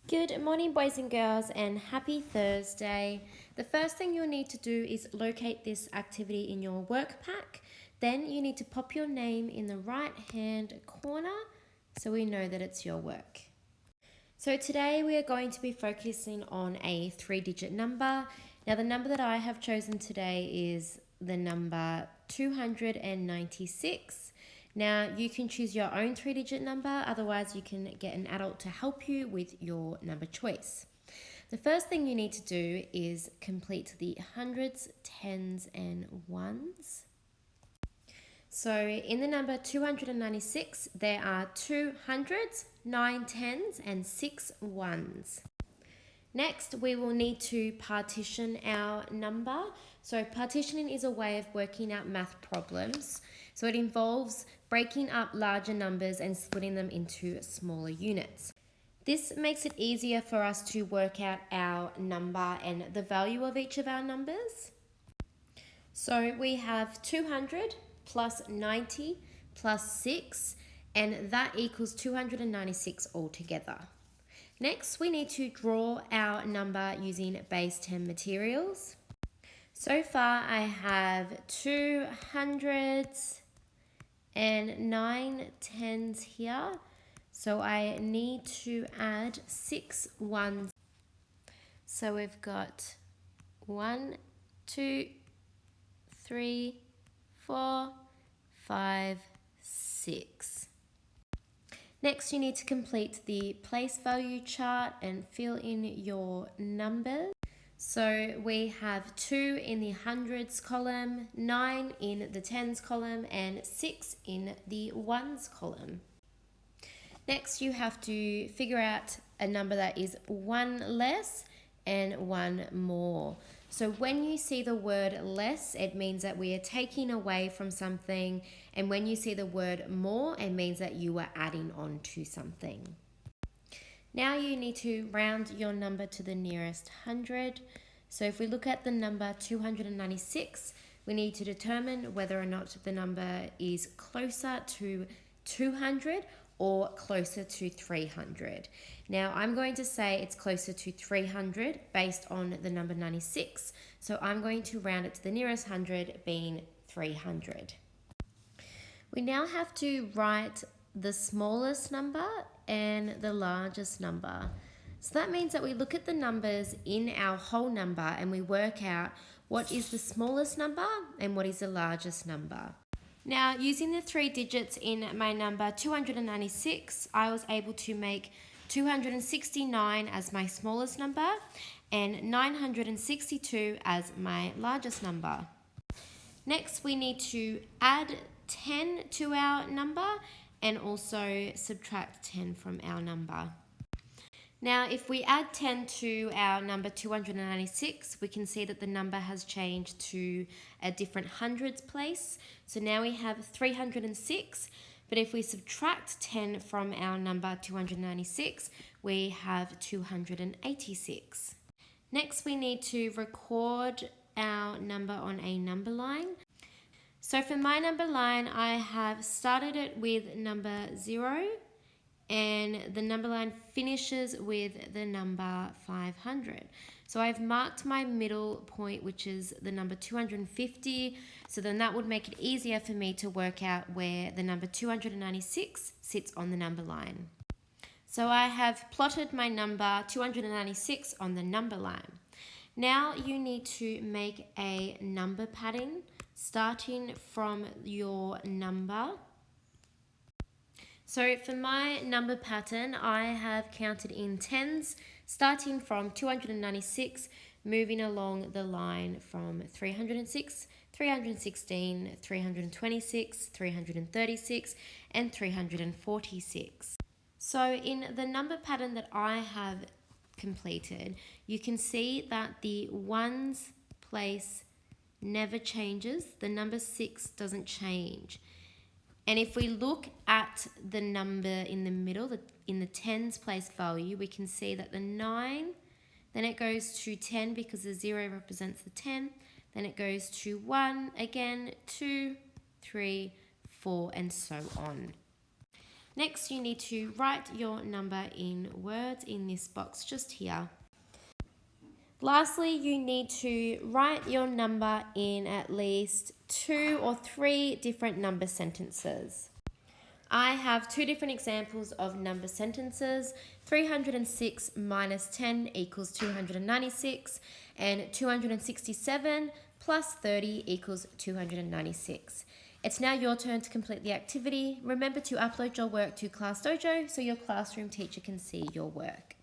Good morning, boys and girls, and happy Thursday. The first thing you'll need to do is locate this activity in your work pack. Then you need to pop your name in the right hand corner so we know that it's your work. So today we are going to be focusing on a 3-digit number. Now the number that I have chosen today is the number 296. Now you can choose your own 3-digit number, otherwise you can get an adult to help you with your number choice. The first thing you need to do is complete the hundreds, tens and ones. So in the number 296, there are 2 hundreds, 9 tens and 6 ones. Next, we will need to partition our number. So partitioning is a way of working out math problems. So it involves breaking up larger numbers and splitting them into smaller units. This makes it easier for us to work out our number and the value of each of our numbers. So we have 200 plus 90 plus 6, and that equals 296 altogether. Next, we need to draw our number using base 10 materials. So far, I have 2 hundreds and 9 tens here. So I need to add 6 ones. So we've got 1, 2, 3, 4, 5, 6. Next, you need to complete the place value chart and fill in your numbers. So we have 2 in the hundreds column, 9 in the tens column, and 6 in the ones column. Next, you have to figure out a number that is 1 less and 1 more. So when you see the word less, it means that we are taking away from something. And when you see the word more, it means that you are adding on to something. Now you need to round your number to the nearest 100. So if we look at the number 296, we need to determine whether or not the number is closer to 200 or closer to 300. Now I'm going to say it's closer to 300 based on the number 96. So I'm going to round it to the nearest 100, being 300. We now have to write the smallest number and the largest number. So that means that we look at the numbers in our whole number and we work out what is the smallest number and what is the largest number. Now, using the 3 digits in my number 296, I was able to make 269 as my smallest number and 962 as my largest number. Next, we need to add 10 to our number and also subtract 10 from our number. Now, if we add 10 to our number 296, we can see that the number has changed to a different hundreds place. So now we have 306, but if we subtract 10 from our number 296, we have 286. Next, we need to record our number on a number line. So for my number line, I have started it with number 0, and the number line finishes with the number 500. So I've marked my middle point, which is the number 250. So then that would make it easier for me to work out where the number 296 sits on the number line. So I have plotted my number 296 on the number line. Now you need to make a number pattern starting from your number. So for my number pattern, I have counted in tens, starting from 296, moving along the line from 306, 316, 326, 336, and 346. So in the number pattern that I have completed, you can see that the ones place never changes. The number 6 doesn't change. And if we look at the number in the middle, in the tens place value, we can see that the 9, then it goes to 10 because the 0 represents the 10, then it goes to 1 again, 2, 3, 4, and so on. Next, you need to write your number in words in this box just here. Lastly, you need to write your number in at least 2 or 3 different number sentences. I have 2 different examples of number sentences. 306 minus 10 equals 296, and 267 plus 30 equals 296. It's now your turn to complete the activity. Remember to upload your work to Class Dojo so your classroom teacher can see your work.